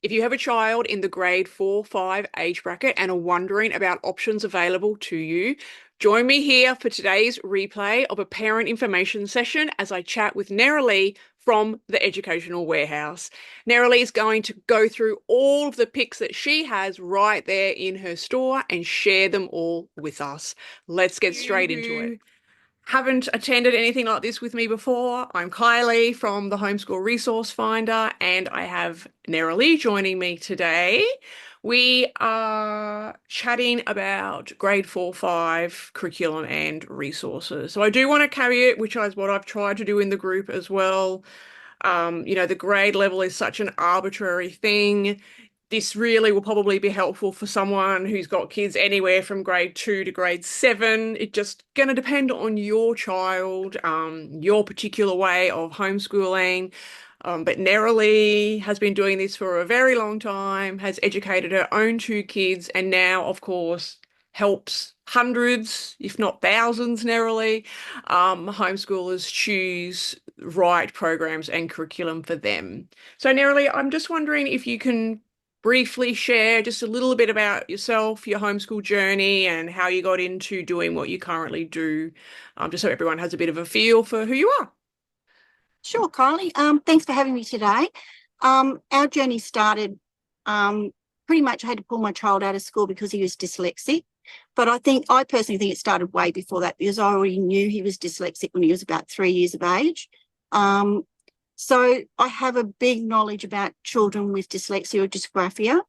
If you have a child in the grade 4-5 age bracket and are wondering about options available to you, join me here for today's replay of a parent information session as I chat with Neralea from the Educational Warehouse. Neralea is going to go through all of the picks that she has right there in her store and share them all with us. Let's get straight into it. Haven't attended anything like this with me before. I'm Kylie from the Homeschool Resource Finder, and I have Neralea joining me today. We are chatting about grade 4-5 curriculum and resources. So I do want to carry it, which is what I've tried to do in the group as well. The grade level is such an arbitrary thing. This really will probably be helpful for someone who's got kids anywhere from grade 2 to grade 7. It's just going to depend on your child, your particular way of homeschooling. But Neralea has been doing this for a very long time, has educated her own 2 kids, and now, of course, helps hundreds, if not thousands, Neralea, homeschoolers choose right programs and curriculum for them. So, Neralea, I'm just wondering if you can briefly share just a little bit about yourself, your homeschool journey, and how you got into doing what you currently do, just so everyone has a bit of a feel for who you are. Sure, Kylie. Thanks for having me today. Our journey started pretty much I had to pull my child out of school because he was dyslexic. But I personally think it started way before that because I already knew he was dyslexic when he was about 3 years of age. So I have a big knowledge about children with dyslexia or dysgraphia.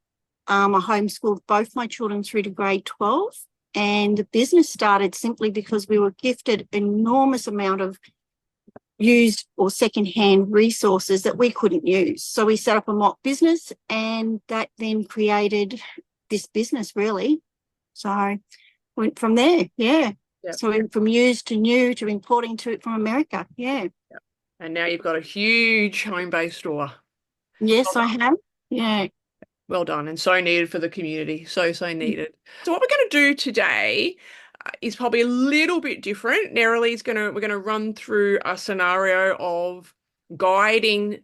I homeschooled both my children through to grade 12, and the business started simply because we were gifted enormous amount of used or secondhand resources that we couldn't use. So we set up a mock business, and that then created this business, really. So went from there, yeah. Yep. So we went from used to new to importing to it from America, yeah. Yep. And now you've got a huge home-based store. Yes, I have, yeah. Well done, and so needed for the community. So needed. So what we're going to do today is probably a little bit different. We're going to run through a scenario of guiding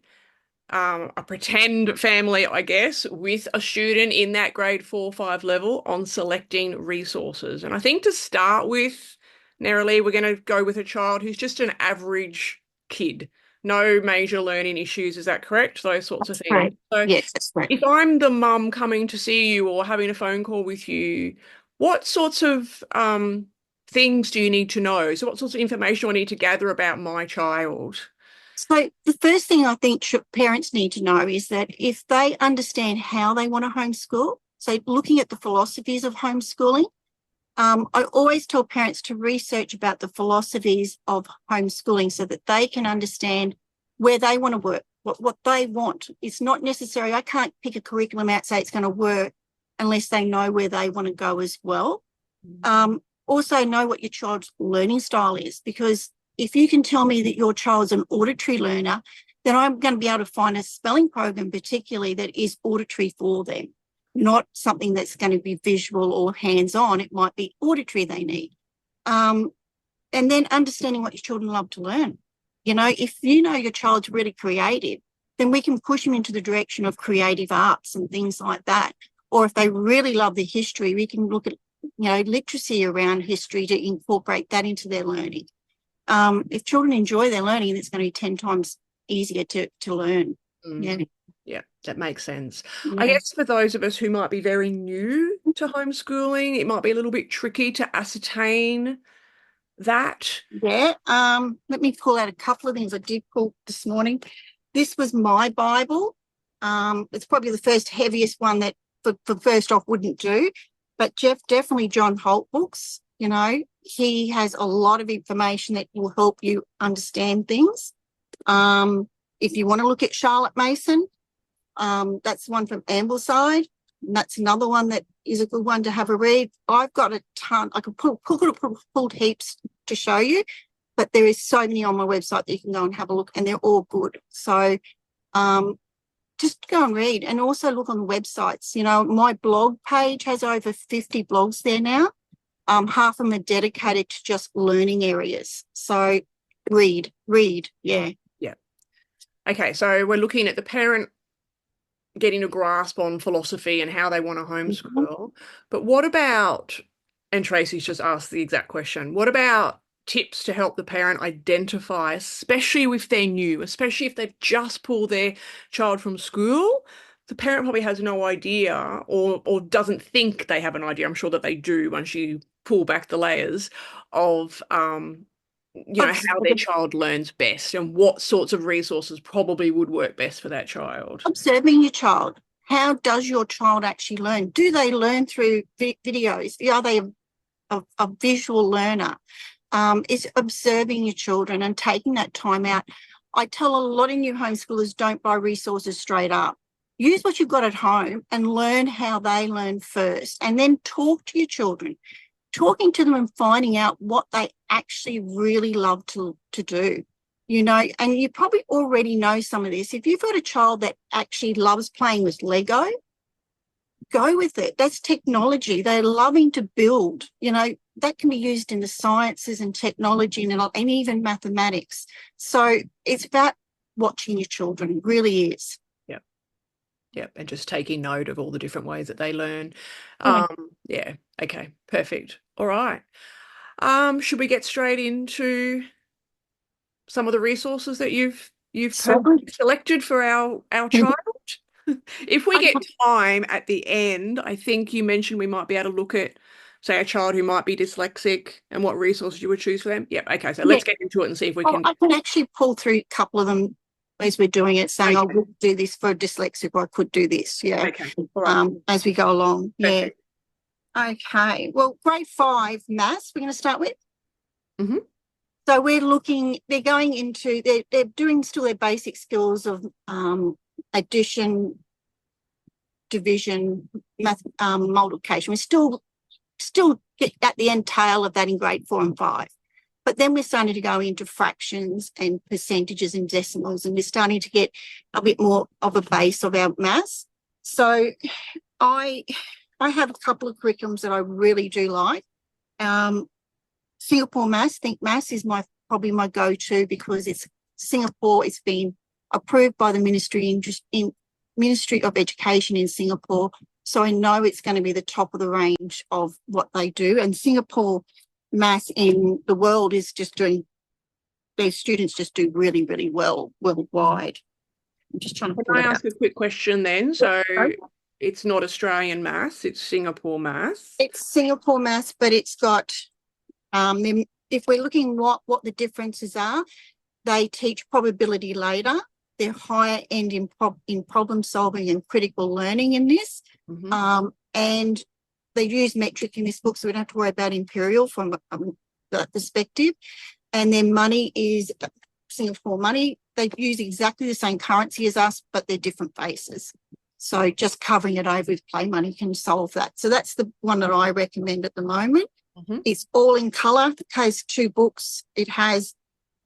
a pretend family, I guess, with a student in that grade 4-5 level on selecting resources. And I think to start with, Neralea, we're going to go with a child who's just an average kid. No major learning issues, is that correct? Those sorts of things. Right. So Yes, that's right. if I'm the mum coming to see you or having a phone call with you, what sorts of things do you need to know? So what sorts of information do I need to gather about my child? So the first thing I think parents need to know is that if they understand how they want to homeschool, so looking at the philosophies of homeschooling, I always tell parents to research about the philosophies of homeschooling so that they can understand where they want to work, what they want. It's not necessary. I can't pick a curriculum out, say it's going to work unless they know where they want to go as well. Also know what your child's learning style is, because if you can tell me that your child's an auditory learner, then I'm going to be able to find a spelling program particularly that is auditory for them, not something that's going to be visual or hands-on. It might be auditory they need. And then understanding what your children love to learn. You know, if you know your child's really creative, then we can push them into the direction of creative arts and things like that. Or if they really love the history, we can look at, literacy around history to incorporate that into their learning. If children enjoy their learning, it's going to be 10 times easier to learn. Yeah. Yeah, that makes sense. Yeah. I guess for those of us who might be very new to homeschooling, it might be a little bit tricky to ascertain that. Yeah. Let me pull out a couple of things I did pull this morning. This was my Bible. It's probably the first heaviest one that for first off wouldn't do, but definitely John Holt books. He has a lot of information that will help you understand things. If you want to look at Charlotte Mason, that's one from Ambleside. And that's another one that is a good one to have a read. I've got a ton. I could pulled heaps to show you, but there is so many on my website that you can go and have a look, and they're all good. So just go and read, and also look on the websites. My blog page has over 50 blogs there now. Half of them are dedicated to just learning areas. So read, yeah. Yeah. Okay, so we're looking at the parent getting a grasp on philosophy and how they want to Mhm. homeschool. But what about, and Tracy's just asked the exact question, what about tips to help the parent identify, especially if they're new, especially if they've just pulled their child from school? The parent probably has no idea or doesn't think they have an idea. I'm sure that they do once you pull back the layers of how their child learns best and what sorts of resources probably would work best for that child. Observing your child. How does your child actually learn? Do they learn through videos? Are they a visual learner? Is observing your children and taking that time out. I tell a lot of new homeschoolers, don't buy resources straight up. Use what you've got at home and learn how they learn first, and then talk to your children. Talking to them and finding out what they actually really love to do. And you probably already know some of this. If you've got a child that actually loves playing with Lego, go with it. That's technology. They're loving to build. That can be used in the sciences and technology and even mathematics. So it's about watching your children. It really is. Yep. Yep. And just taking note of all the different ways that they learn. Yeah. Yeah. Okay. Perfect. All right. Should we get straight into some of the resources that you've So, selected for our child? If we get time at the end, I think you mentioned we might be able to look at, say, a child who might be dyslexic and what resources you would choose for them. Yep. Okay. So let's get into it and see if we can. I can actually pull through a couple of them as we're doing it, saying I would do this for dyslexic, or I could do this. Yeah. Okay. All right. As we go along. Perfect. Yeah. Okay. Well, grade 5 maths, we're going to start with. Mm-hmm. So they're going into, they're doing still their basic skills of addition, division, math, multiplication. We're still at the end tail of that in grade 4 and 5. But then we're starting to go into fractions and percentages and decimals, and we're starting to get a bit more of a base of our maths. So I have a couple of curriculums that I really do like. Singapore Maths, Think Maths is probably my go-to, because it's Singapore. It's been approved by the Ministry of Education in Singapore. So I know it's going to be the top of the range of what they do. And Singapore Maths in the world is just doing, their students just do really, really well worldwide. I'm just trying to Can I ask a quick question then? So it's not Australian maths, it's Singapore maths. It's Singapore Maths, but it's got, if we're looking what the differences are, they teach probability later. They're higher end in problem solving and critical learning in this. Mm-hmm. And they use metric in this book, so we don't have to worry about imperial from that perspective. And their money is Singapore money. They use exactly the same currency as us, but they're different faces. So just covering it over with play money can solve that. So that's the one that I recommend at the moment. Mm-hmm. It's all in colour. It has 2 books. It has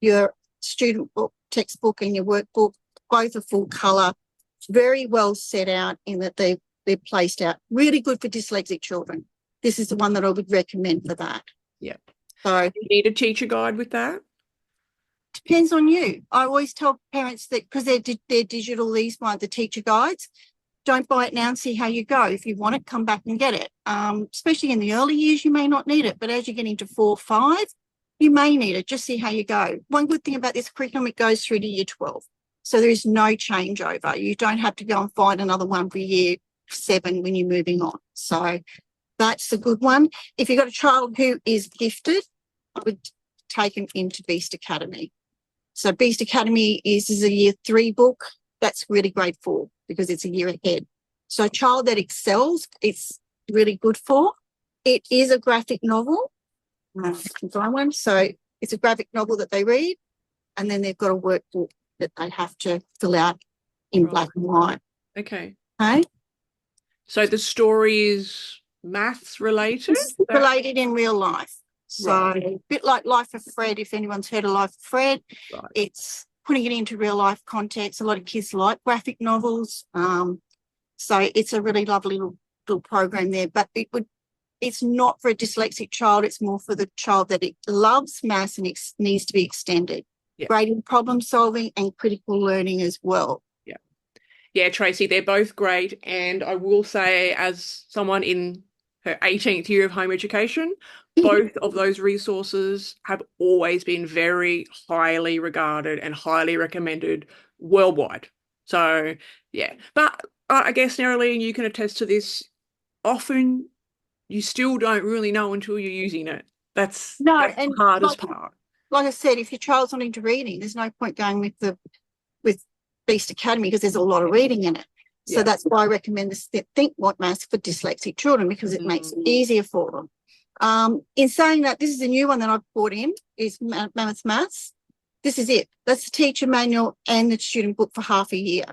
your student book, textbook, and your workbook. Both are full colour. It's very well set out in that they're placed out. Really good for dyslexic children. This is the one that I would recommend for that. Yeah. So you need a teacher guide with that? Depends on you. I always tell parents that, because they're digital, these ones, the teacher guides, don't buy it now and see how you go. If you want it, come back and get it. Especially in the early years, you may not need it, but as you get into 4 or 5, you may need it. Just see how you go. One good thing about this curriculum, it goes through to year 12. So there is no changeover. You don't have to go and find another one for year 7 when you're moving on. So that's a good one. If you've got a child who is gifted, I would take them into Beast Academy. So Beast Academy is a year 3 book. That's really grade 4 because it's a year ahead. So a child that excels, it's really good for. It is a graphic novel. So it's a graphic novel that they read, and then they've got a workbook that they have to fill out in black and white. Okay. Okay. So the story is maths related? It's related in real life. So a bit like Life of Fred, if anyone's heard of Life of Fred, it's putting it into real life context. A lot of kids like graphic novels. So it's a really lovely little program there. But it's not for a dyslexic child. It's more for the child that it loves maths and it needs to be extended. Yeah. Great in problem solving and critical learning as well. Yeah. Yeah, Tracy, they're both great. And I will say, as someone in her 18th year of home education, both of those resources have always been very highly regarded and highly recommended worldwide. So, yeah. But I guess, Neralea, you can attest to this. Often you still don't really know until you're using it. No, That's the and hardest part. like I said, if your child's not into reading, there's no point going with Beast Academy because there's a lot of reading in it. So Yeah. that's why I recommend this Think What Maths for dyslexic children, because it makes it easier for them. In saying that, this is a new one that I've brought in, is Mammoth Maths. This is it. That's the teacher manual and the student book for half a year.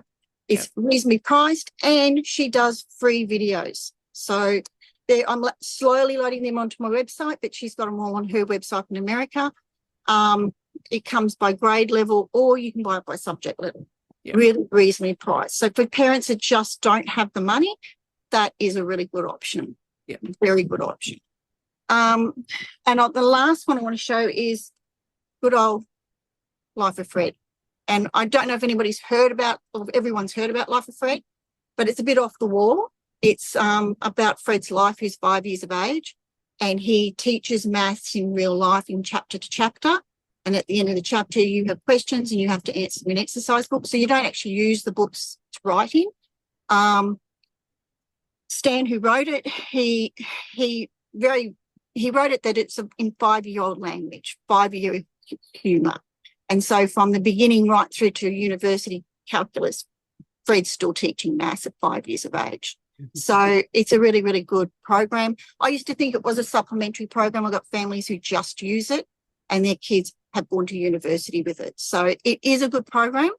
It's reasonably priced, and she does free videos. So I'm slowly loading them onto my website, but she's got them all on her website in America. It comes by grade level, or you can buy it by subject level. Yeah. Really reasonably priced. So for parents that just don't have the money, that is a really good option. Yeah. Very good option. And the last one I want to show is good old Life of Fred. And I don't know if everyone's heard about Life of Fred, but it's a bit off the wall. It's about Fred's life, who's 5 years of age, and he teaches maths in real life in chapter to chapter. And at the end of the chapter, you have questions and you have to answer them in exercise books. So you don't actually use the books to write in. Stan, who wrote it, he wrote it that it's in 5-year-old language, 5-year humour. And so from the beginning right through to university calculus, Fred's still teaching maths at 5 years of age. So it's a really, really good program. I used to think it was a supplementary program. I've got families who just use it and their kids have gone to university with it. So it is a good program.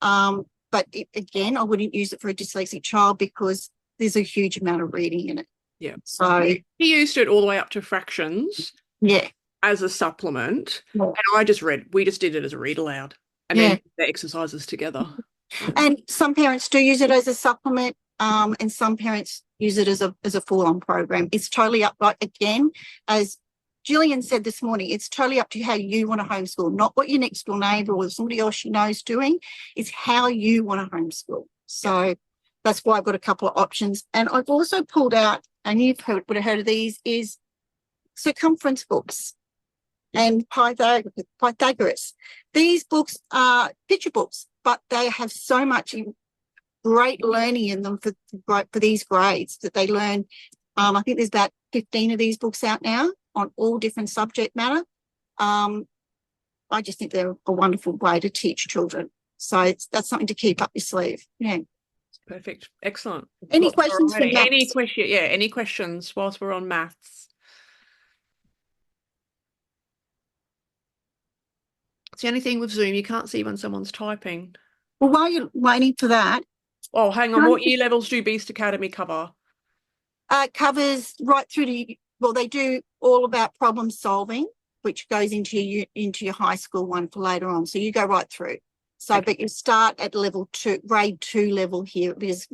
But again, I wouldn't use it for a dyslexic child because there's a huge amount of reading in it. Yeah. So he used it all the way up to fractions. Yeah. As a supplement. Yeah. And we just did it as a read aloud and then the exercises together. And some parents do use it as a supplement, and some parents use it as a full-on program. It's totally up, like, again, as Gillian said this morning, it's totally up to how you want to homeschool, not what your next door neighbour or somebody else you know is doing. It's how you want to homeschool. So that's why I've got a couple of options. And I've also pulled out, and would have heard of these, is circumference books and Pythagoras. These books are picture books, but they have so much great learning in them for these grades that they learn. I think there's about 15 of these books out now on all different subject matter. I just think they're a wonderful way to teach children. So that's something to keep up your sleeve. Yeah. Perfect. Excellent. Any questions for maths? Any questions whilst we're on maths? It's the only thing with Zoom, you can't see when someone's typing. Well, while you're waiting for that. Oh, hang on. What year levels do Beast Academy cover? Covers right through to, well, they do all about problem solving, which goes into your high school one for later on. So you go right through. So, okay. But you start at level 2, grade 2 level here, because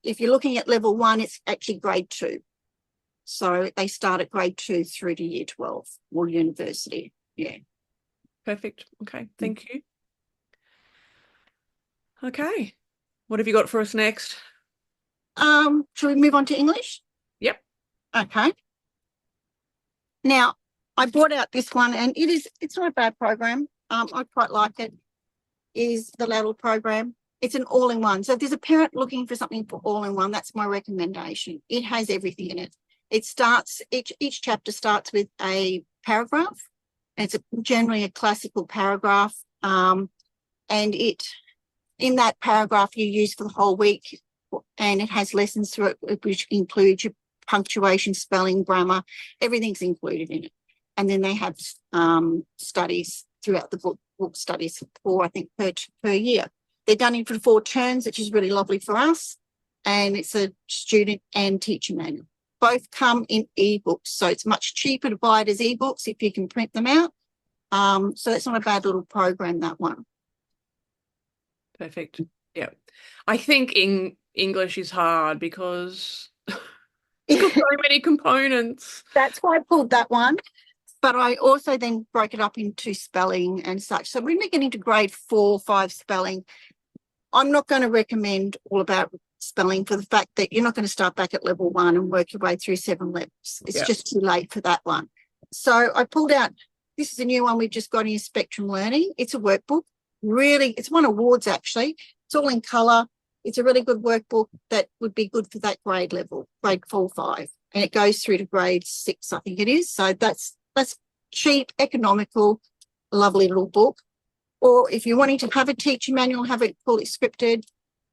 if you're looking at level 1, it's actually grade 2. So they start at grade 2 through to year 12 or university. Yeah. Perfect. Okay. Thank you. Okay. What have you got for us next? Shall we move on to English? Yep. Okay. Now, I brought out this one, and it's not a bad program. I quite like it. Is the Lateral program. It's an all-in-one. So if there's a parent looking for something for all-in-one, that's my recommendation. It has everything in it. It starts, each chapter starts with a paragraph. It's generally a classical paragraph. And in that paragraph you use for the whole week, and it has lessons through it, which include your punctuation, spelling, grammar, everything's included in it. And then they have studies throughout the book studies for, I think, per year. They're done in for 4 terms, which is really lovely for us. And it's a student and teacher manual. Both come in ebooks, so it's much cheaper to buy it as ebooks if you can print them out. So that's not a bad little program, that one. Perfect. Yeah. I think English is hard because it's got so many components. That's why I pulled that one. But I also then broke it up into spelling and such. So when we get into grade 4, 5 spelling, I'm not going to recommend all about spelling for the fact that you're not going to start back at level 1 and work your way through 7 levels. It's just too late for that one. So I pulled out, this is a new one we've just got in Spectrum Learning. It's a workbook. Really, it's won awards actually. It's all in colour. It's a really good workbook that would be good for that grade level, grade 4, 5. And it goes through to grade 6, I think it is. So that's cheap, economical, lovely little book. Or if you're wanting to have a teacher manual, have it fully scripted,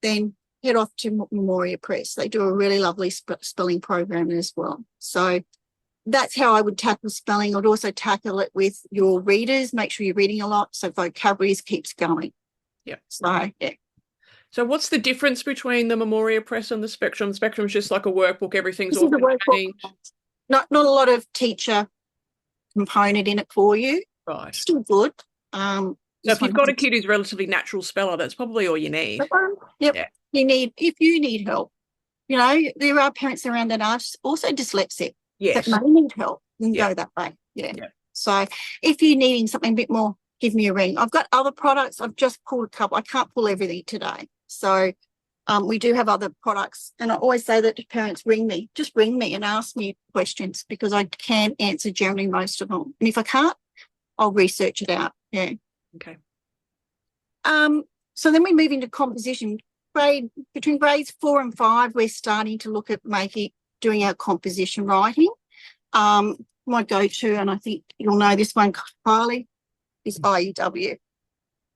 then head off to Memoria Press. They do a really lovely spelling program as well. So that's how I would tackle spelling. I'd also tackle it with your readers. Make sure you're reading a lot so vocabulary keeps going. Yeah. So, yeah. So what's the difference between the Memoria Press and the Spectrum? Spectrum's just like a workbook. Everything's This all is a workbook. contained. Not a lot of teacher component in it for you. Right. Still good. So if you've got a kid who's relatively natural speller, that's probably all you need. Yep. Yeah. If you need help, you know, there are parents around that are also dyslexic that may need help and go that way. Yeah. So if you're needing something a bit more, give me a ring. I've got other products. I've just pulled a couple. I can't pull everything today. So we do have other products. And I always say that to parents, just ring me and ask me questions because I can answer generally most of them. And if I can't, I'll research it out. Yeah. Okay. So then we move into composition. Between grades 4 and 5, we're starting to look at doing our composition writing. My go-to, and I think you'll know this one, Kylie, is IEW.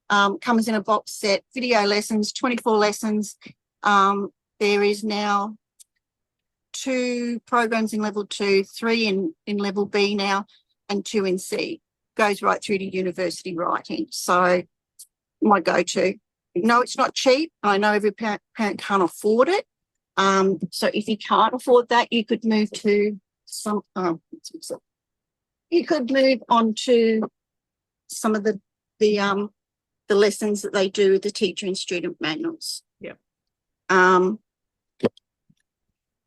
Comes in a box set, video lessons, 24 lessons. There is now 2 programs in level 2, 3 in level B now, and 2 in C. Goes right through to university writing. So my go-to. No, it's not cheap. I know every parent can't afford it. So if you can't afford that, you could move to you could move on to some of the lessons that they do with the teacher and student manuals. Yeah.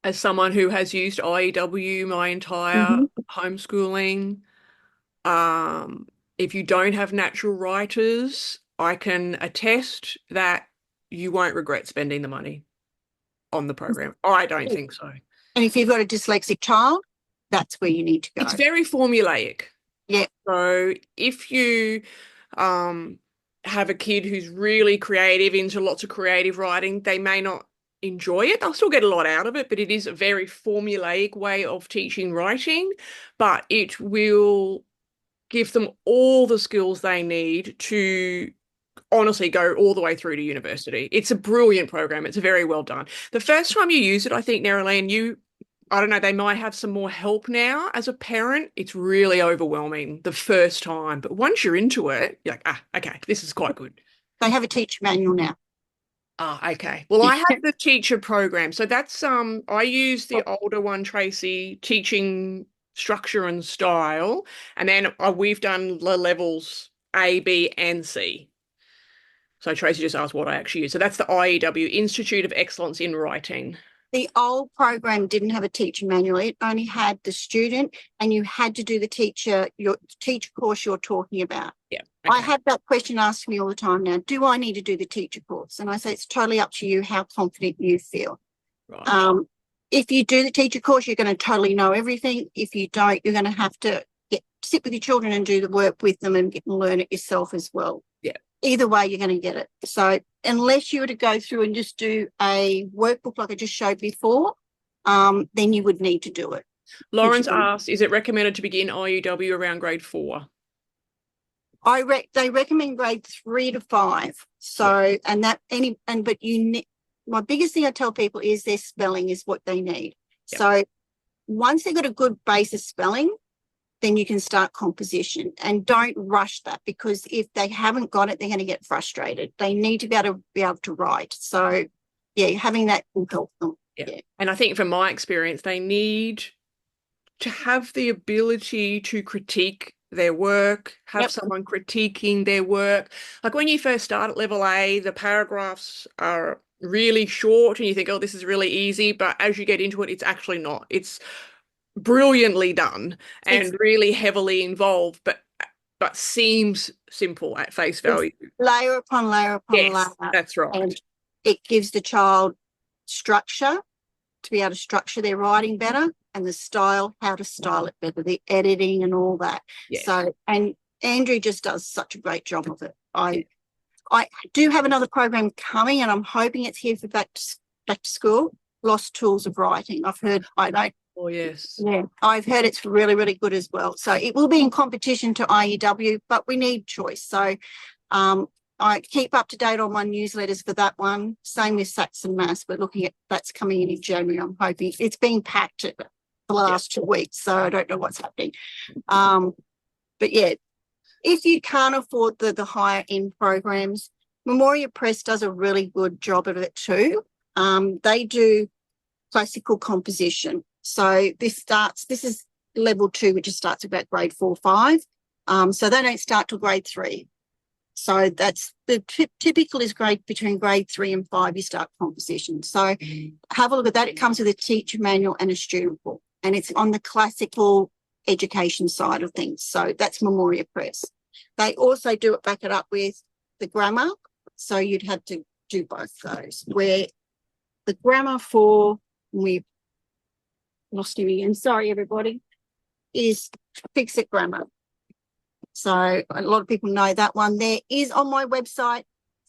As someone who has used IEW my entire homeschooling, if you don't have natural writers, I can attest that you won't regret spending the money on the program. I don't think so. And if you've got a dyslexic child, that's where you need to go. It's very formulaic. Yeah. So if you have a kid who's really creative, into lots of creative writing, they may not enjoy it. They'll still get a lot out of it, but it is a very formulaic way of teaching writing, but it will give them all the skills they need to honestly go all the way through to university. It's a brilliant program. It's very well done. The first time you use it, I think, Neralea, and I don't know, they might have some more help now as a parent. It's really overwhelming the first time. But once you're into it, you're like, okay, this is quite good. They have a teacher manual now. Okay. Well, I have the teacher program. So that's, I use the older one, Tracy, teaching structure and style. And then we've done the levels A, B, and C. So Tracy just asked what I actually use. So that's the IEW, Institute of Excellence in Writing. The old program didn't have a teacher manual. It only had the student, and you had to do your teacher course you're talking about. Yeah. Okay. I have that question asked me all the time now. Do I need to do the teacher course? And I say it's totally up to you how confident you feel. Right. If you do the teacher course, you're going to totally know everything. If you don't, you're going to have to sit with your children and do the work with them and learn it yourself as well. Yeah. Either way, you're going to get it. So unless you were to go through and just do a workbook like I just showed before, then you would need to do it. Lawrence asked, is it recommended to begin IEW around grade 4? They recommend grade 3 to 5. So, my biggest thing I tell people is their spelling is what they need. Yep. So once they've got a good base of spelling, then you can start composition, and don't rush that, because if they haven't got it, they're going to get frustrated. They need to be able to write. So yeah, having that will help them. Yeah. And I think from my experience, they need to have the ability to critique their work, have someone critiquing their work. Like when you first start at level A, the paragraphs are really short and you think, oh, this is really easy. But as you get into it, it's actually not. It's brilliantly done and really heavily involved, but seems simple at face value. Layer upon layer upon layer. That's right. And It gives the child structure to be able to structure their writing better, and the style, how to style it better, the editing and all that. Yes. So, and Andrew just does such a great job of it. Yeah. I do have another program coming, and I'm hoping it's here for back to school. Lost Tools of Writing. I've heard. I don't. Oh yes. Yeah, I've heard it's really, really good as well. So it will be in competition to IEW, but we need choice. So I keep up to date on my newsletters for that one. Same with Saxon Maths. We're looking at that's coming in January. I'm hoping it's been packed the last 2 weeks, so I don't know what's happening. But yeah, if you can't afford the higher end programs, Memoria Press does a really good job of it too. They do classical composition. So this is level 2, which starts about grade 4, 5. So they don't start till grade 3. So that's the typical is between grade 3 and 5, you start composition. So have a look at that. It comes with a teacher manual and a student book, and it's on the classical education side of things. So that's Memoria Press. They also back it up with the grammar. So you'd have to do both those, where the grammar we've lost him again. Sorry, everybody, is Fix-It Grammar. So a lot of people know that one. There is on my website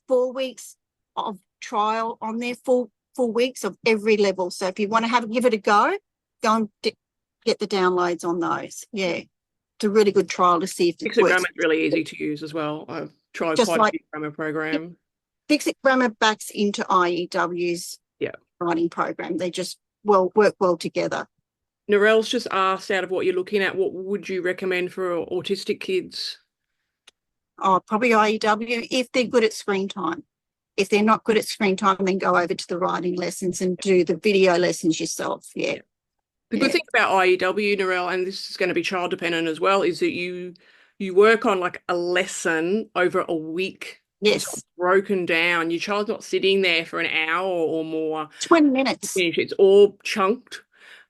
4 weeks of trial on there, 4 weeks of every level. So if you want to give it a go and get the downloads on those. Yeah, it's a really good trial to see if it Fix-It works. Grammar is really easy to use as well. I've tried Just quite a few grammar program. Fix-It Grammar backs into IEW's writing program. They just work well together. Nerelle's just asked, out of what you're looking at, what would you recommend for autistic kids? Oh, probably IEW if they're good at screen time. If they're not good at screen time, then go over to the writing lessons and do the video lessons yourself. Yeah. The good thing about IEW, Nerelle, and this is going to be child dependent as well, is that you work on like a lesson over a week. Yes. It's broken down. Your child's not sitting there for an hour or more. 20 minutes. It's all chunked.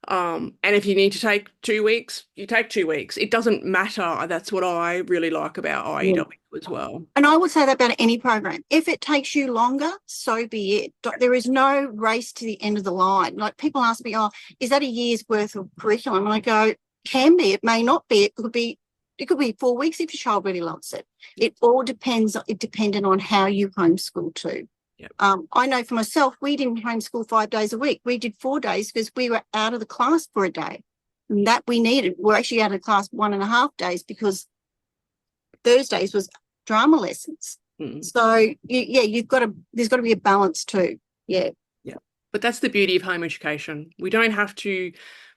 And if you need to take 2 weeks, you take 2 weeks. It doesn't matter. That's what I really like about IEW as well. And I would say that about any program. If it takes you longer, so be it. There is no race to the end of the line. Like people ask me, is that a year's worth of curriculum? And I go, can be. It may not be. It could be 4 weeks if your child really loves it. It all depends. It depended on how you homeschool too. Yep. I know for myself, we didn't homeschool 5 days a week. We did 4 days because we were out of the class for a day. And that we needed. We're actually out of class 1.5 days because Thursdays was drama lessons. So there's got to be a balance too. Yeah. But that's the beauty of home education. We don't have to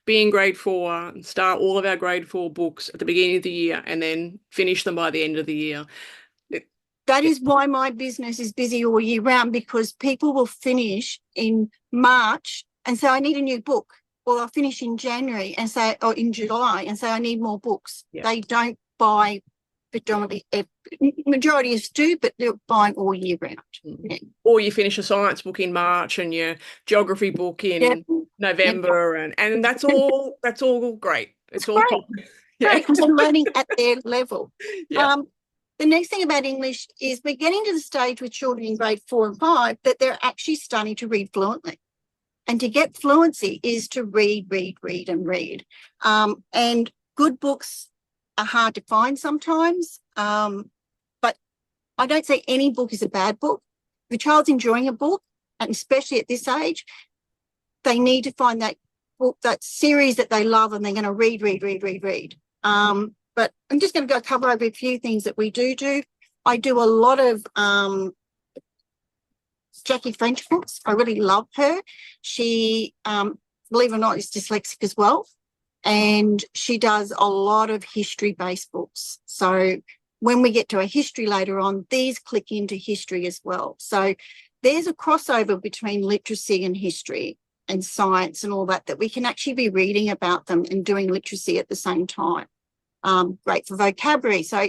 be in grade 4 and start all of our grade 4 books at the beginning of the year and then finish them by the end of the year. That is why my business is busy all year round, because people will finish in March and say, I need a new book. Or they'll finish in January and say, or in July and say, I need more books. Yeah. They don't buy predominantly, majority is do, but they're buying all year round. Yeah. Or you finish a science book in March and your geography book in November, and that's all great. It's all great. Yeah, because they're learning at their level. Yeah. The next thing about English is we're getting to the stage with children in grade 4 and 5 that they're actually starting to read fluently. And to get fluency is to read. And good books are hard to find sometimes. But I don't say any book is a bad book. If a child's enjoying a book, and especially at this age, they need to find that book, that series that they love, and they're going to read. But I'm just going to cover over a few things that we do. I do a lot of Jackie French books. I really love her. She, believe it or not, is dyslexic as well. And she does a lot of history-based books. So when we get to a history later on, these click into history as well. So there's a crossover between literacy and history and science and all that we can actually be reading about them and doing literacy at the same time. Great for vocabulary. So,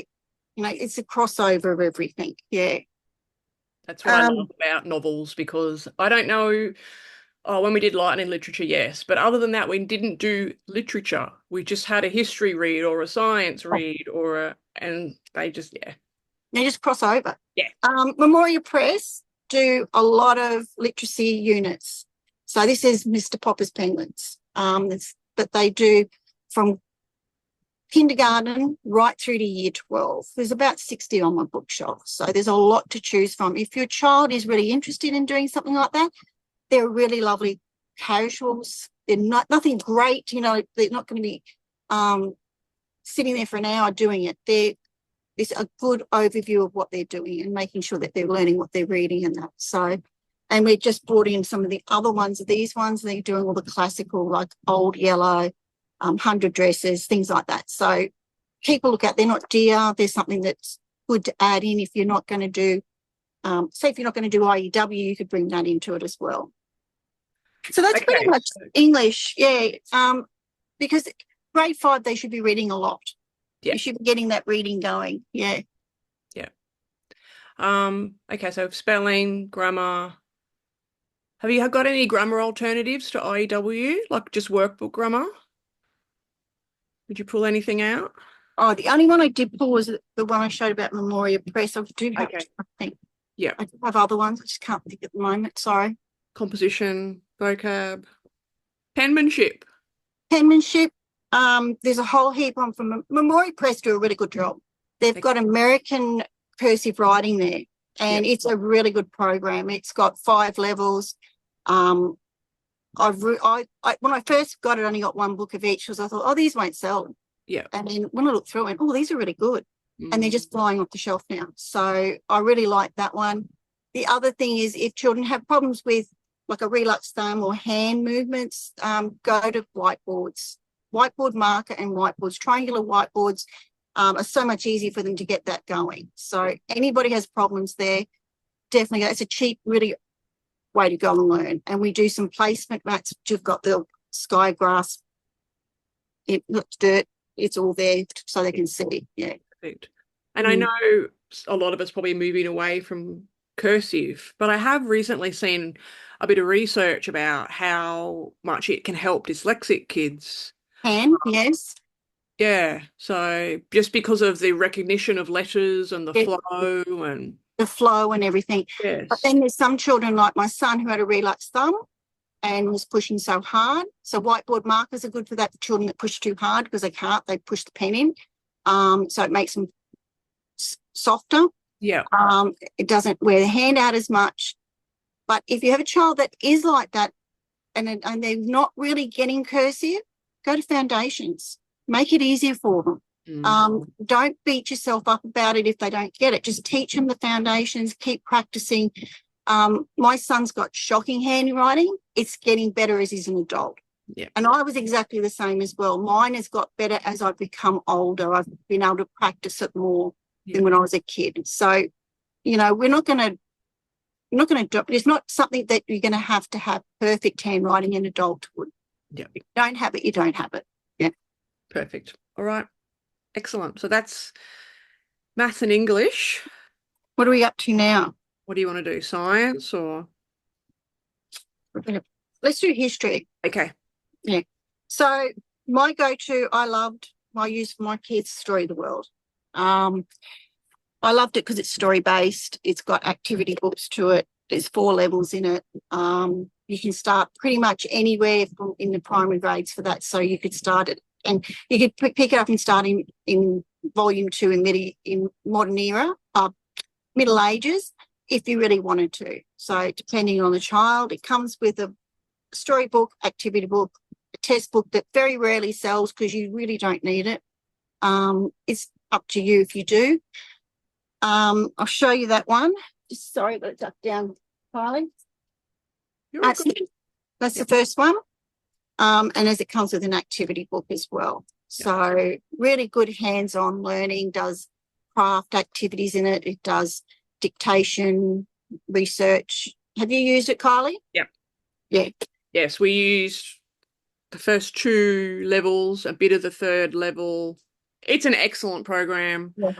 it's a crossover of everything. Yeah. That's what I love about novels, because I don't know, when we did light and literature, yes. But other than that, we didn't do literature. We just had a history read or a science read and they just, They just cross over. Yeah. Memoria Press, do a lot of literacy units. So this is Mr. Popper's Penguins. But they do from kindergarten right through to year 12. There's about 60 on my bookshelf. So there's a lot to choose from. If your child is really interested in doing something like that, they're really lovely casuals. They're nothing great, you know, they're not going to be sitting there for an hour doing it. There's a good overview of what they're doing and making sure that they're learning what they're reading and that. So, and we just brought in some of the other ones. These ones, they're doing all the classical, like Old Yellow, 100 Dresses, things like that. So keep a look at, they're not dear. There's something that's good to add in if you're not going to do, say if you're not going to do IEW, you could bring that into it as well. So that's pretty much English, yeah. Because grade 5, they should be reading a lot. Yeah. You should be getting that reading going, yeah. Yeah. Okay, so spelling, grammar. Have you got any grammar alternatives to IEW, like just workbook grammar? Did you pull anything out? Oh, the only one I did pull was the one I showed about Memorial Press. I do have, Okay. I think. Yeah. I do have other ones. I just can't think at the moment. Sorry. Composition, vocab, penmanship. Penmanship. There's a whole heap on from Memorial Press do a really good job. They've got American cursive writing there, and it's a really good program. It's got 5 levels. When I first got it, I only got 1 book of each because I thought, oh, these won't sell. Yeah. And then when I looked through it, oh, these are really good. And they're just flying off the shelf now. So I really like that one. The other thing is if children have problems with like a relux thumb or hand movements, go to whiteboards. Whiteboard marker and whiteboards, triangular whiteboards are so much easier for them to get that going. So anybody has problems there, definitely go. It's a cheap, really way to go and learn. And we do some placement mats. You've got the sky grass, dirt, it's all there so they can see. Yeah. Perfect. And I know a lot of us probably moving away from cursive, but I have recently seen a bit of research about how much it can help dyslexic kids. Yes. Yeah. So just because of the recognition of letters and the flow and the flow and everything. Yes. But then there's some children like my son who had a relux thumb and was pushing so hard. So whiteboard markers are good for that for children that push too hard because they can't, they push the pen in. So it makes them softer. Yeah. It doesn't wear the hand out as much. But if you have a child that is like that and they're not really getting cursive, go to foundations. Make it easier for them. Don't beat yourself up about it if they don't get it. Just teach them the foundations, keep practicing. My son's got shocking handwriting. It's getting better as he's an adult. Yeah. And I was exactly the same as well. Mine has got better as I've become older. I've been able to practice it more than when I was a kid. So, you know, we're not going to do, it's not something that you're going to have perfect handwriting in adulthood. Yeah. If you don't have it, you don't have it. Yeah. Perfect. All right. Excellent. So that's maths and English. What are we up to now? What do you want to do? Science or? Let's do history. Okay. Yeah. So my go-to, I use for my kids, Story of the World. I loved it because it's story-based. It's got activity books to it. There's 4 levels in it. You can start pretty much anywhere in the primary grades for that. So you could start it and you could pick it up and start in volume 2 in modern era, Middle Ages, if you really wanted to. So depending on the child, it comes with a storybook, activity book, a test book that very rarely sells because you really don't need it. It's up to you if you do. I'll show you that one. Just sorry, I've got it ducked down, Kylie. That's the first one. And as it comes with an activity book as well. So really good hands-on learning, does craft activities in it. It does dictation, research. Have you used it, Kylie? Yep. Yeah. Yes, we used the first 2 levels, a bit of the 3rd level. It's an excellent program. Yeah.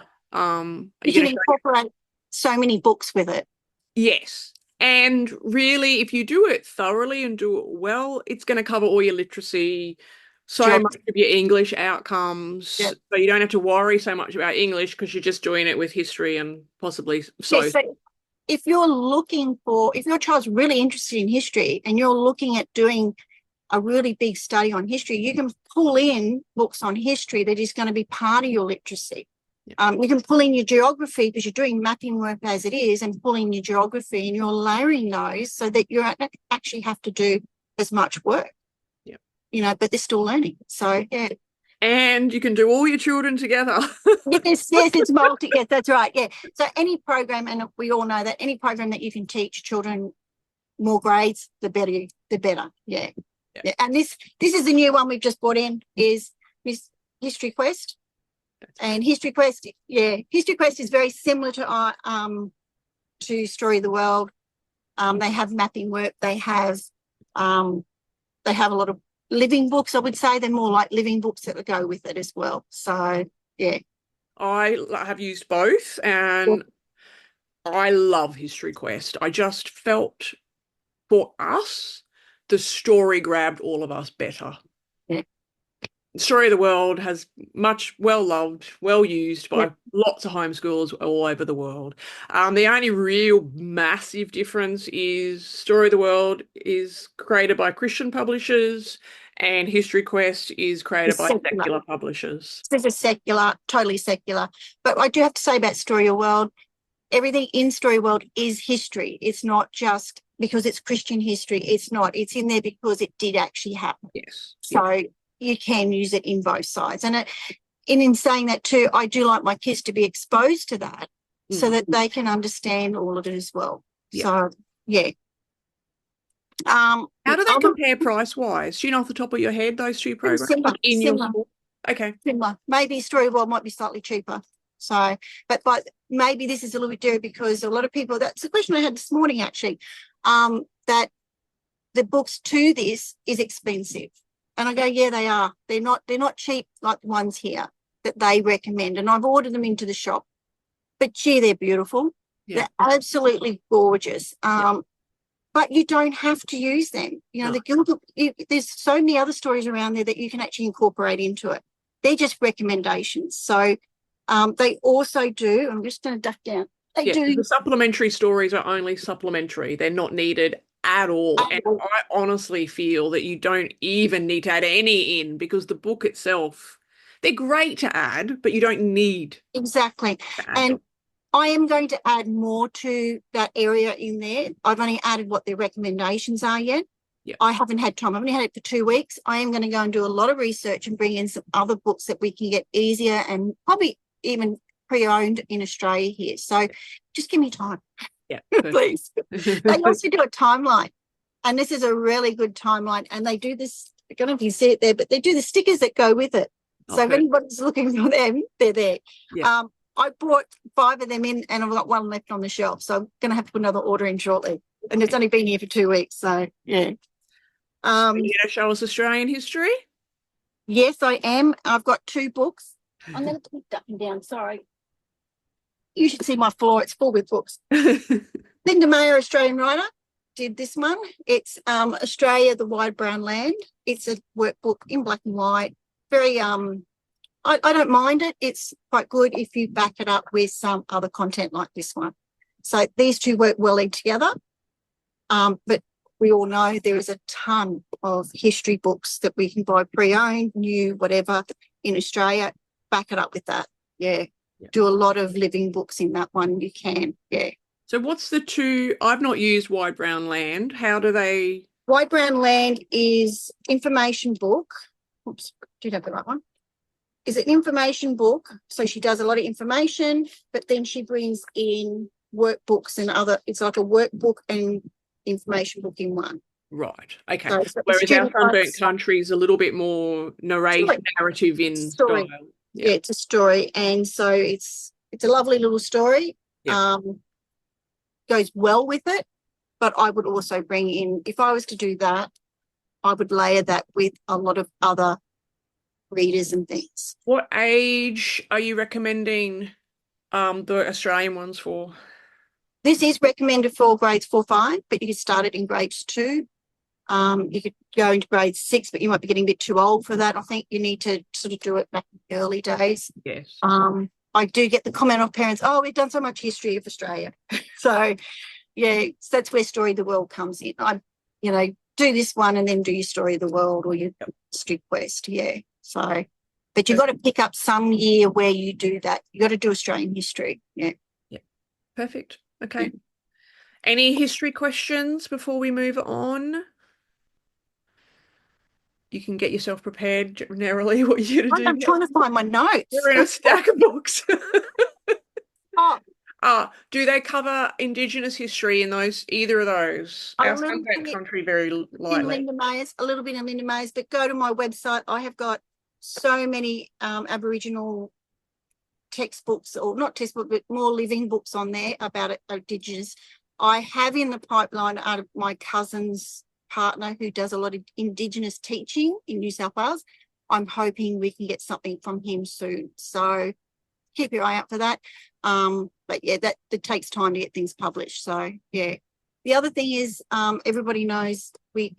You can incorporate so many books with it. Yes. And really, if you do it thoroughly and do it well, it's going to cover all your literacy, so much of your English outcomes. Yep. So you don't have to worry so much about English because you're just doing it with history and possibly so. Yes, if your child's really interested in history and you're looking at doing a really big study on history, you can pull in books on history that is going to be part of your literacy. You can pull in your geography because you're doing mapping work as it is, and pull in your geography, and you're layering those so that you don't actually have to do as much work. But they're still learning. So, yeah. And you can do all your children together. Yes, it's multi. Yes, that's right. Yeah. So any program, and we all know that any program that you can teach children more grades, the better. Yeah. And this is the new one we've just brought in, is History Quest. And History Quest is very similar to Story of the World. They have mapping work. They have a lot of living books. I would say they're more like living books that go with it as well. So, yeah. I have used both, and I love History Quest. I just felt, for us, the story grabbed all of us better. Yeah. Story of the World has much well-loved, well-used by lots of homeschoolers all over the world. The only real massive difference is Story of the World is created by Christian publishers and History Quest is created by secular publishers. This is secular, totally secular. But I do have to say about Story of the World, everything in Story of the World is history. It's not just because it's Christian history. It's not. It's in there because it did actually happen. Yes. So you can use it in both sides. And in saying that too, I do like my kids to be exposed to that so that they can understand all of it as well. So, yeah. How do they compare price-wise? Do you know off the top of your head those two programs? Similar. Your school? Okay. Similar. Maybe Story of the World might be slightly cheaper. So, but maybe this is a little bit different because a lot of people, that's a question I had this morning actually, that the books to this is expensive. And I go, yeah, they are. They're not cheap like the ones here that they recommend. And I've ordered them into the shop. But gee, they're beautiful. Yeah. They're absolutely gorgeous. But you don't have to use them. There's so many other stories around there that you can actually incorporate into it. They're just recommendations. So they also do, I'm just going to duck down. The supplementary stories are only supplementary. They're not needed at all. And I honestly feel that you don't even need to add any in because the book itself, they're great to add, but you don't need. Exactly. And I am going to add more to that area in there. I've only added what their recommendations are yet. I haven't had time. I've only had it for 2 weeks. I am going to go and do a lot of research and bring in some other books that we can get easier and probably even pre-owned in Australia here. So just give me time. Yeah, please. They also do a timeline, and this is a really good timeline. And they do this, I don't know if you see it there, but they do the stickers that go with it. So if anybody's looking for them, they're there. Yeah. I brought 5 of them in and I've got 1 left on the shelf. So I'm going to have to put another order in shortly. And it's only been here for 2 weeks. So, yeah. Are you going to show us Australian history? Yes, I am. I've got 2 books. I'm going to put ducking down. Sorry. You should see my floor. It's full with books. Linda Mayer, Australian writer, did this one. It's Australia, the Wide Brown Land. It's a workbook in black and white. Very, I don't mind it. It's quite good if you back it up with some other content like this one. So these two work well together. But we all know there is a ton of history books that we can buy pre-owned, new, whatever, in Australia. Back it up with that. Yeah. Do a lot of living books in that one. You can. Yeah. So what's the two? I've not used Wide Brown Land. How do they? Wide Brown Land is information book. Oops, did I have the right one? Is an information book. So she does a lot of information, but then she brings in workbooks and other, it's like a workbook and information book in one. Right. Okay. So whereas our Sunburnt Country is a little bit more narrative in story. Style. Yeah, it's a story. And so it's a lovely little story. Yeah. Goes well with it. But I would also bring in, if I was to do that, I would layer that with a lot of other readers and things. What age are you recommending the Australian ones for? This is recommended for grades 4, 5, but you could start it in grades 2. You could go into grade 6, but you might be getting a bit too old for that. I think you need to sort of do it back in the early days. Yes. I do get the comment of parents, oh, we've done so much history of Australia. So, yeah, so that's where Story of the World comes in. Do this one and then do your Story of the World or your history quest. Yeah. So, but you've got to pick up some year where you do that. You've got to do Australian history. Yeah. Yeah. Perfect. Okay. Any history questions before we move on? You can get yourself prepared, Neralea, what you're going to do. I'm trying to find my notes. You're in a stack of books. Oh, do they cover Indigenous history in either of those? Our subject country very lightly. A little bit in Linda May's, but go to my website. I have got so many Aboriginal textbooks, or not textbooks, but more living books on there about Indigenous. I have in the pipeline out of my cousin's partner who does a lot of Indigenous teaching in New South Wales. I'm hoping we can get something from him soon. So keep your eye out for that. But yeah, that takes time to get things published. So yeah. The other thing is everybody knows we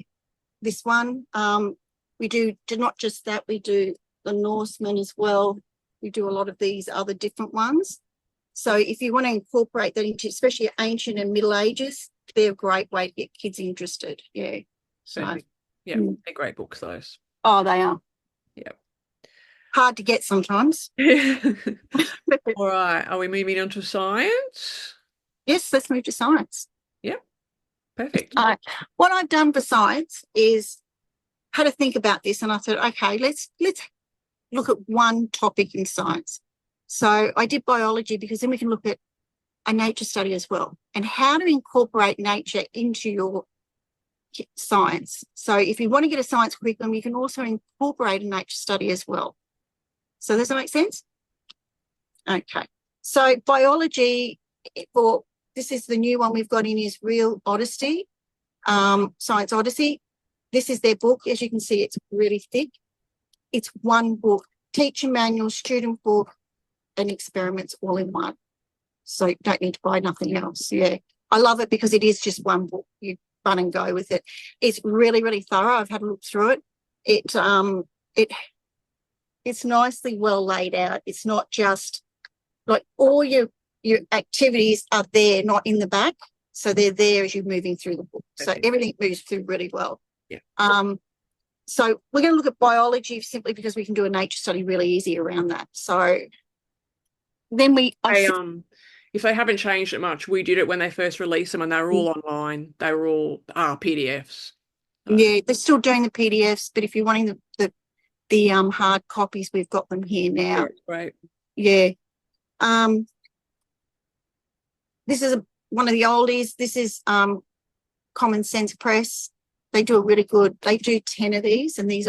do not just that, we do the Norsemen as well. We do a lot of these other different ones. So if you want to incorporate that into especially ancient and Middle Ages, they're a great way to get kids interested. Yeah. So, yeah, they're great books, those. Oh, they are. Yeah. Hard to get sometimes. All right. Are we moving on to science? Yes, let's move to science. Yep. Perfect. What I've done for science is had to think about this, and I thought, okay, let's look at one topic in science. So I did biology because then we can look at a nature study as well and how to incorporate nature into your science. So if you want to get a science curriculum, you can also incorporate a nature study as well. So does that make sense? Okay. So biology, this is the new one we've got in is Real Odyssey, Science Odyssey. This is their book. As you can see, it's really thick. It's one book, teacher manual, student book, and experiments all in one. So you don't need to buy nothing else. Yeah. I love it because it is just one book. You run and go with it. It's really, really thorough. I've had a look through it. It's nicely well laid out. It's not just like all your activities are there, not in the back. So they're there as you're moving through the book. So everything moves through really well. Yeah. So we're going to look at biology simply because we can do a nature study really easy around that. So then if they haven't changed it much, we did it when they first released them and they were all online. They were all PDFs. So. Yeah, they're still doing the PDFs, but if you're wanting the hard copies, we've got them here now. Yeah, great. Yeah. This is one of the oldies. This is Common Sense Press. They do they do 10 of these, and these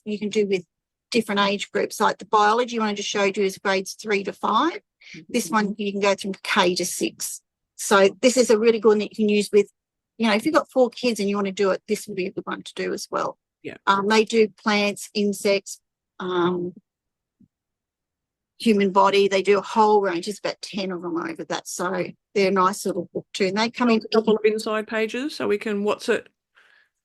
you can do with different age groups. Like the biology one I just showed you is grades 3 to 5. Mm-hmm. This one you can go from K to 6. So this is a really good one that you can use with, if you've got 4 kids and you want to do it, this would be a good one to do as well. Yeah. They do plants, insects, human body. They do a whole range. There's about 10 of them over that. So they're a nice little book too. And they come in a couple of inside pages so we can, what's it?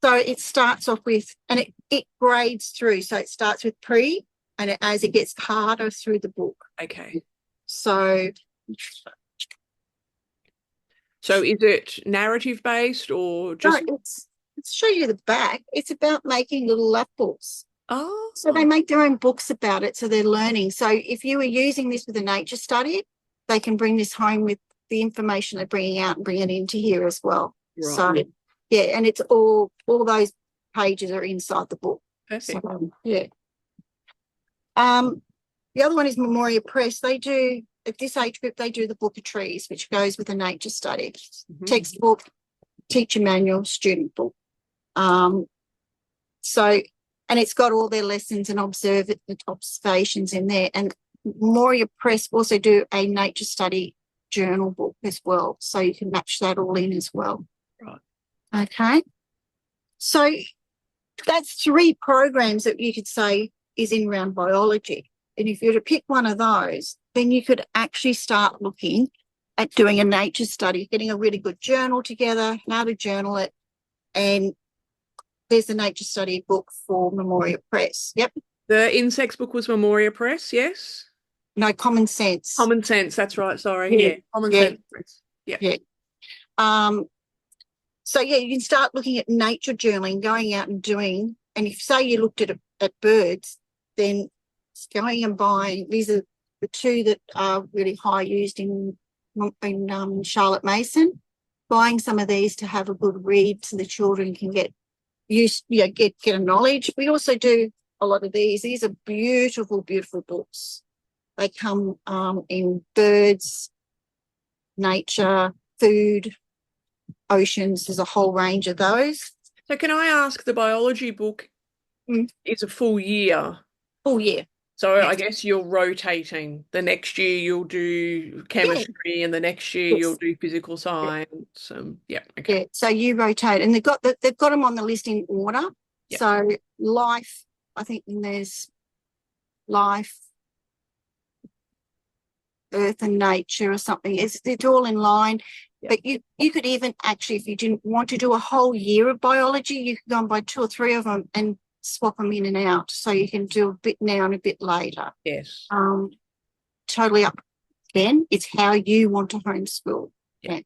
So it starts off with, and it grades through. So it starts with pre, and as it gets harder through the book. Okay. So is it narrative based or just? No, let's show you the back. It's about making little lap books. Oh. So they make their own books about it. So they're learning. So if you were using this with a nature study, they can bring this home with the information they're bringing out and bring it into here as well. Right. So yeah, and it's all those pages are inside the book. Perfect. So, yeah. The other one is Memoria Press. They do, at this age group, they do the Book of Trees, which goes with a nature study. Mm-hmm. Textbook, teacher manual, student book. And it's got all their lessons and observations in there. And Memoria Press also do a nature study journal book as well. So you can match that all in as well. Right. Okay. So that's 3 programs that you could say is in round biology. And if you were to pick one of those, then you could actually start looking at doing a nature study, getting a really good journal together, how to journal it. And there's a nature study book for Memoria Press. Yep. The insects book was Memoria Press, yes? No, common sense. Common sense, that's right, sorry. Yeah, common yeah, sense. Yeah. yeah. So, yeah, you can start looking at nature journaling, going out and doing, and if, say, you looked at birds, then going and buying, these are the two that are really high used in Charlotte Mason, buying some of these to have a good read so the children can get used, get a knowledge. We also do a lot of these. These are beautiful, beautiful books. They come in birds, nature, food, oceans. There's a whole range of those. So can I ask, the biology book is a full year? Full year. So Yes. I guess you're rotating. The next year you'll do chemistry, and the next year Yes. you'll do physical science. Yeah, okay. Yeah. So you rotate, and they've got them on the list in order. Yep. So life, I think there's life, earth and nature or something. It's all in line. Yep. But you could even actually, if you didn't want to do a whole year of biology, you could go and buy 2 or 3 of them and swap them in and out. So you can do a bit now and a bit later. Yes. Totally up. Again, it's how you want to homeschool. Yeah.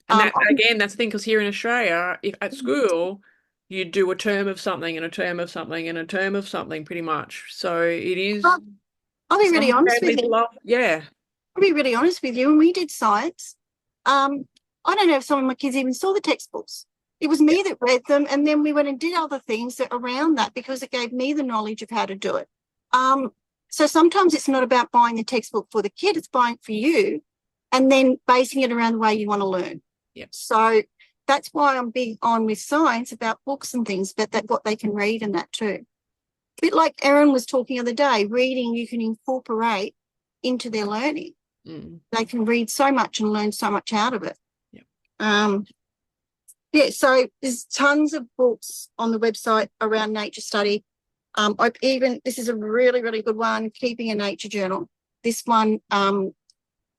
And again, that's the thing, because here in Australia, if at school, you do a term of something and a term of something and a term of something pretty much. So it is. I'll be really honest with you. Yeah. I'll be really honest with you. When we did science, I don't know if some of my kids even saw the textbooks. It was me that read them, and then we went and did other things around that because it gave me the knowledge of how to do it. So sometimes it's not about buying the textbook for the kid, it's buying it for you and then basing it around the way you want to learn. Yep. So that's why I'm big on with science about books and things, but what they can read and that too. A bit like Erin was talking the other day, reading you can incorporate into their learning. They can read so much and learn so much out of it. Yep. So there's tons of books on the website around nature study. This is a really, really good one, Keeping a Nature Journal. This one,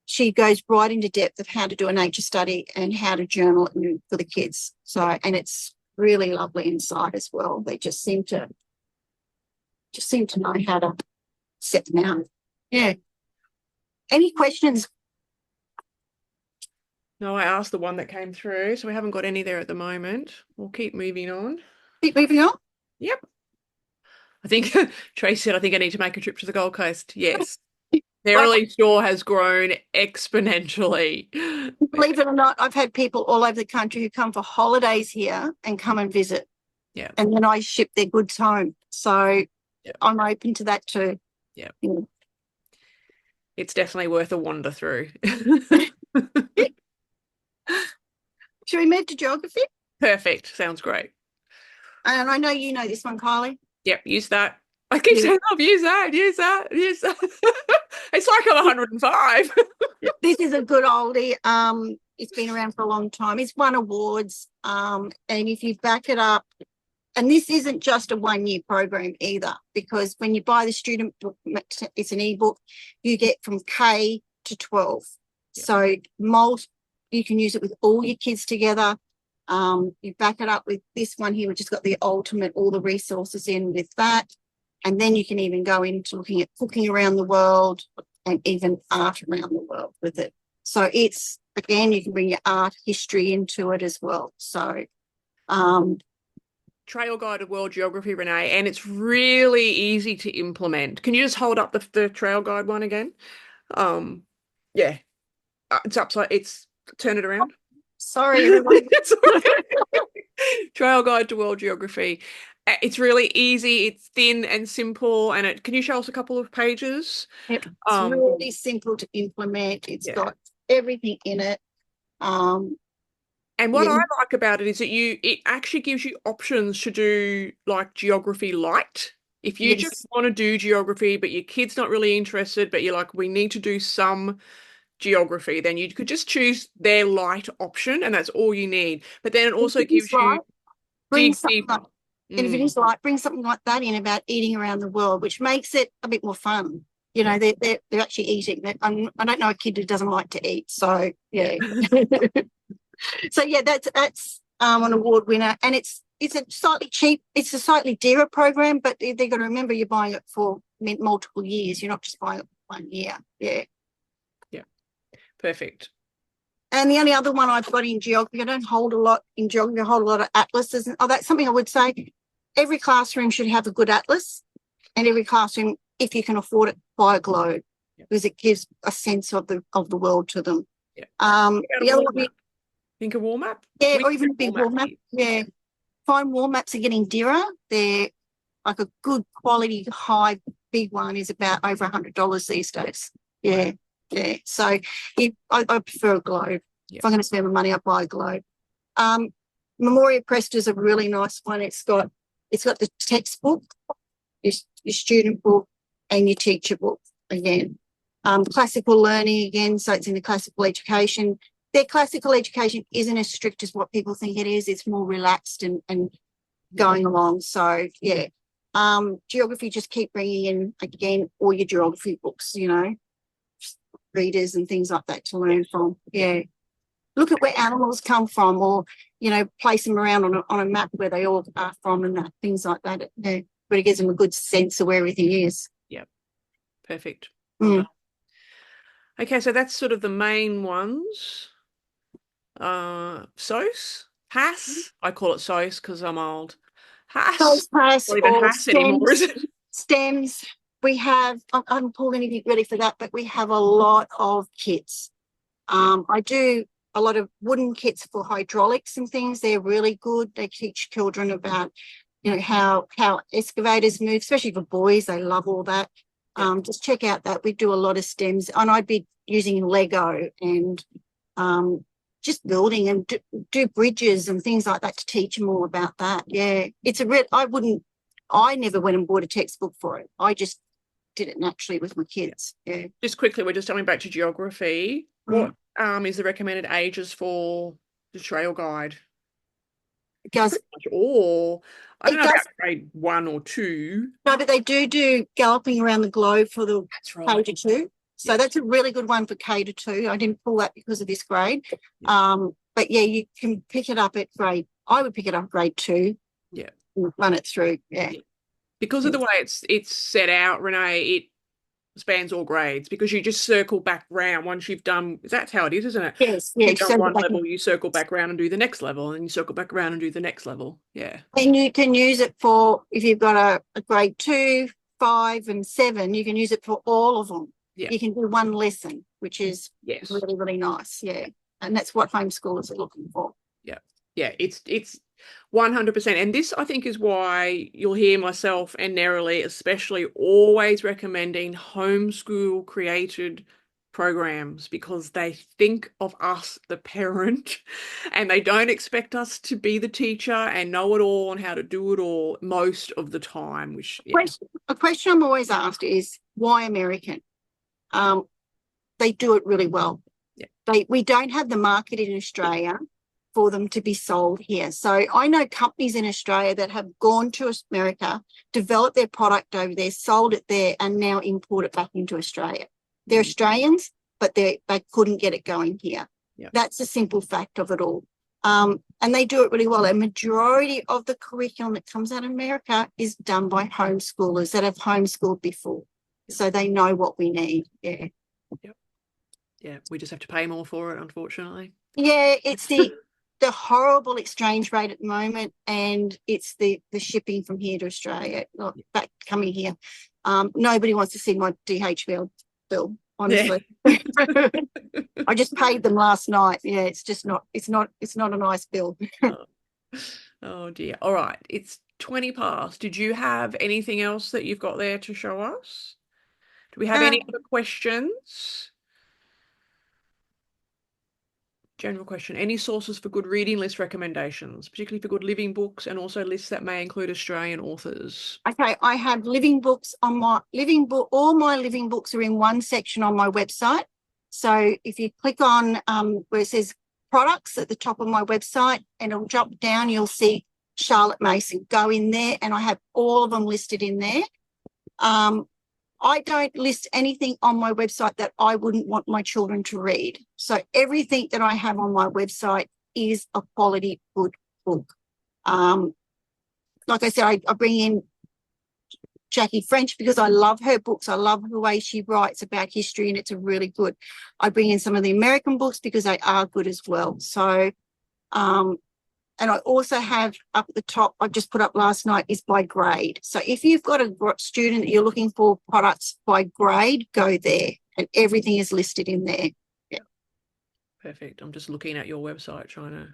she goes right into depth of how to do a nature study and how to journal for the kids. So, and it's really lovely inside as well. They just seem to know how to set them out. Yeah. Any questions? No, I asked the one that came through, so we haven't got any there at the moment. We'll keep moving on. Keep moving on? Yep. I think Trace said, I think I need to make a trip to the Gold Coast. Yes. Neralea store has grown exponentially. Believe it or not, I've had people all over the country who come for holidays here and come and visit. Yeah. And then I ship their goods home. So I'm open to that too. Yeah. It's definitely worth a wander through. Should we move to geography? Perfect. Sounds great. And I know you know this one, Kylie. Yep, use that. I keep saying, use that. It's like I'm 105. This is a good oldie. It's been around for a long time. It's won awards. And if you back it up, and this isn't just a 1-year program either, because when you buy the student book, it's an ebook, you get from K to 12. Yep. So you can use it with all your kids together. You back it up with this one here, which has got the ultimate, all the resources in with that. And then you can even go into looking at cooking around the world and even art around the world with it. So it's, again, you can bring your art history into it as well. So Trail Guide of World Geography, Renee, and it's really easy to implement. Can you just hold up the Trail Guide one again? Yeah. It's upside, turn it around. Sorry, everyone. Trail Guide to World Geography. It's really easy. It's thin and simple. And can you show us a couple of pages? Yep. It's really simple to implement. It's got everything in it. And what I like about it is that it actually gives you options to do like geography light. If you just want to do geography, but your kid's not really interested, but you're like, we need to do some geography, then you could just choose their light option, and that's all you need. But then it also gives you bring something like that in about eating around the world, which makes it a bit more fun. You know, they're actually eating. I don't know a kid who doesn't like to eat, so yeah. So yeah, that's an award winner, and it's a slightly cheap. It's a slightly dearer program, but they've got to remember you're buying it for multiple years. You're not just buying it one. Yeah, yeah. Yeah, perfect. And the only other one I've got in geography, I don't hold a lot in geography, I hold a lot of atlases. Oh, that's something I would say. Every classroom should have a good atlas, and every classroom, if you can afford it, buy a globe, because it gives a sense of the world to them. Yeah. The other one, think a wall map? yeah, or even a big wall map. Yeah. Fine wall maps are getting dearer. They're like a good quality, high, big one is about over $100 these days. Yeah. Yeah. So I prefer a globe. If I'm going to spend my money, I buy a globe. Memoria Press is a really nice one. It's got the textbook, your student book, and your teacher book again. Classical learning again, so it's in the classical education. Their classical education isn't as strict as what people think it is. It's more relaxed and going along. So yeah. Geography, just keep bringing in again all your geography books, readers and things like that to learn from. Yeah. Look at where animals come from, or place them around on a map where they all are from, and that, things like that. Yeah. But it gives them a good sense of where everything is. Yep. Perfect. Well done. Okay, so that's sort of the main ones. SOS? HAS? I call it SOS because I'm old. HAS? HAS Not even or HAS anymore, is it? STEMs. We have, I haven't pulled anything ready for that, but we have a lot of kits. I do a lot of wooden kits for hydraulics and things. They're really good. They teach children about, how excavators move, especially for boys. They love all that. Just check out that. We do a lot of STEMs, and I'd be using Lego and just building and do bridges and things like that to teach them all about that. Yeah, it's I never went and bought a textbook for it. I just did it naturally with my kids. Yeah. Just quickly, we're just coming back to geography. What is the recommended ages for the trail guide? It does, or I don't know about grade 1 or 2. No, but they do galloping around the globe for the K-2. So that's a really good one for K-2. I didn't pull that because of this grade. But yeah, you can pick it up at I would pick it up grade 2. Yeah. And run it through. Yeah. Because of the way it's set out, Renee, it spans all grades, because you just circle back round once you've done, that's how it is, isn't it? Yes, yeah. You've done one level, you circle back around and do the next level, and you circle back around and do the next level. Yeah. And you can use it for, if you've got a grade 2, 5 and 7, you can use it for all of them. Yeah. You can do one lesson, which is really, really nice. Yeah. And that's what homeschoolers are looking for. Yeah. Yeah. It's 100%. And this, I think, is why you'll hear myself and Nerie especially always recommending homeschool created programs, because they think of us, the parent, and they don't expect us to be the teacher and know it all and how to do it all most of the time. Which a question I'm always asked is, why American? They do it really well. Yeah. We don't have the market in Australia for them to be sold here. So I know companies in Australia that have gone to America, developed their product over there, sold it there, and now import it back into Australia. They're Australians, but they couldn't get it going here. Yep. That's the simple fact of it all. And they do it really well. A majority of the curriculum that comes out of America is done by homeschoolers that have homeschooled before. So they know what we need. Yeah. Yep. Yeah, we just have to pay more for it, unfortunately. Yeah, it's the horrible exchange rate at the moment, and it's the shipping from here to Australia, back coming here. Nobody wants to see my DHL bill, honestly. Yeah. I just paid them last night. Yeah, it's not a nice bill. Oh dear. All right, it's 20 past. Did you have anything else that you've got there to show us? Do we have any other questions? General question. Any sources for good reading list recommendations, particularly for good living books, and also lists that may include Australian authors? Okay, I have living books on my all my living books are in one section on my website. So if you click on where it says products at the top of my website, and it'll drop down, you'll see Charlotte Mason. Go in there, and I have all of them listed in there. I don't list anything on my website that I wouldn't want my children to read. So everything that I have on my website is a quality good book. Like I said, I bring in Jackie French because I love her books. I love the way she writes about history, and it's a really good. I bring in some of the American books because they are good as well. So, and I also have up at the top, I've just put up last night, is by grade. So if you've got a student that you're looking for products by grade, go there, and everything is listed in there. Yeah. Perfect. I'm just looking at your website trying to.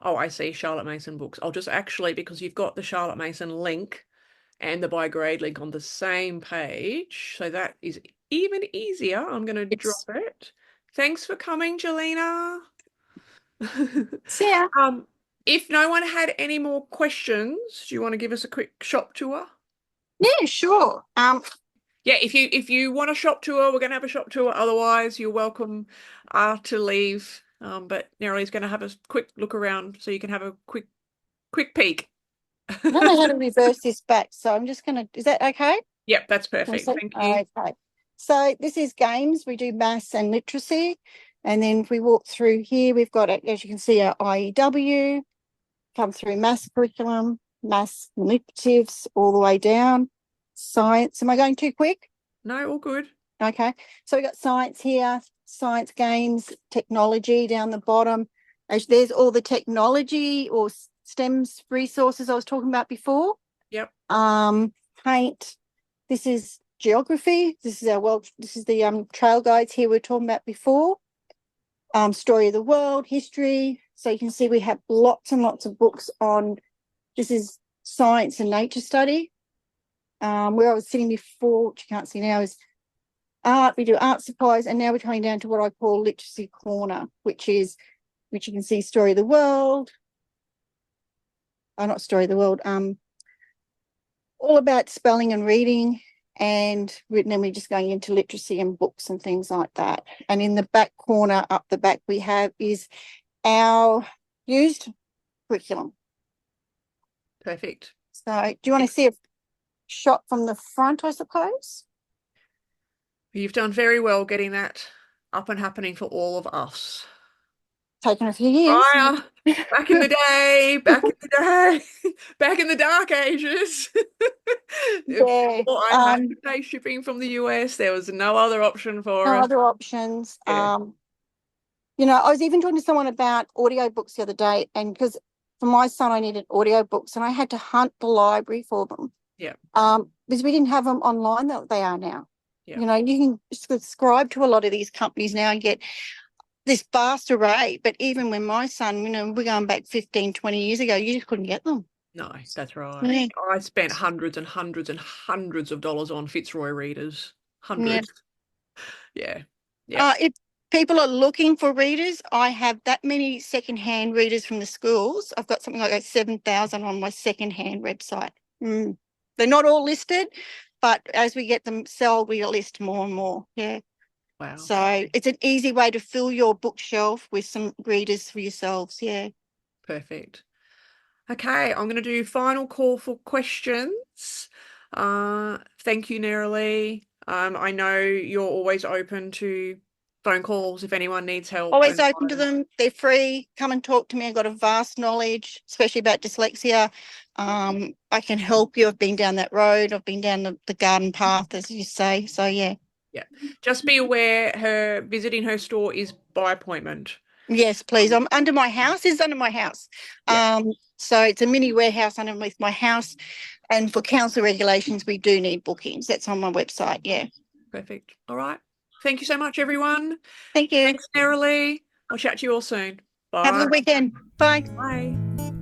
Oh, I see Charlotte Mason books. I'll just actually, because you've got the Charlotte Mason link and the by grade link on the same page, so that is even easier. I'm going to drop it. Thanks for coming, Jelena. See ya. If no one had any more questions, do you want to give us a quick shop tour? Yeah, sure. Yeah, if you want a shop tour, we're going to have a shop tour. Otherwise, you're welcome to leave. But Neralie's going to have a quick look around so you can have a quick peek. I don't know how to reverse this back, so I'm just going to, is that okay? Yep, that's perfect. Thank you. Okay. So this is games. We do maths and literacy. And then if we walk through here, we've got, as you can see, our IEW, come through maths curriculum, maths manipulatives, all the way down. Science. Am I going too quick? No, all good. Okay. So we've got science here, science games, technology down the bottom. There's all the technology or STEMs resources I was talking about before. Yep. Paint. This is geography. This is the trail guides here we are talking about before. Story of the world, history. So you can see we have lots and lots of books on, this is science and nature study. Where I was sitting before, which you can't see now, is art. We do art supplies, and now we're coming down to what I call literacy corner, which you can see story of the world. Not story of the world. All about spelling and reading, and then we're just going into literacy and books and things like that. And in the back corner, up the back, we have is our used curriculum. Perfect. So do you want to see a shot from the front, I suppose? You've done very well getting that up and happening for all of us. Taken a few years. Back in the day, back in the dark ages. Yeah. I had to pay shipping from the US. There was no other option for us. Other options. Yeah. I was even talking to someone about audiobooks the other day, and because for my son, I needed audiobooks, and I had to hunt the library for them. Yeah. Because we didn't have them online that they are now. Yeah. You can subscribe to a lot of these companies now and get this vast array. But even when my son, we're going back 15, 20 years ago, you just couldn't get them. No, that's right. Yeah. I spent hundreds and hundreds and hundreds of dollars on Fitzroy readers. Hundreds. Yeah. If people are looking for readers, I have that many secondhand readers from the schools. I've got something like 7,000 on my secondhand website. They're not all listed, but as we get them sold, we list more and more. Yeah. Wow. So it's an easy way to fill your bookshelf with some readers for yourselves. Yeah. Perfect. Okay, I'm going to do final call for questions. Thank you, Nerie. I know you're always open to phone calls if anyone needs help. Always open to them. They're free. Come and talk to me. I've got a vast knowledge, especially about dyslexia. I can help you. I've been down that road. I've been down the garden path, as you say. So, yeah. Yeah. Just be aware visiting her store is by appointment. Yes, please. I'm under my house. It's under my house. Yeah. So it's a mini warehouse underneath my house. And for council regulations, we do need bookings. That's on my website. Yeah. Perfect. All right. Thank you so much, everyone. Thank you. Thanks, Nerie. I'll chat to you all soon. Bye. Have a good weekend. Bye. Bye.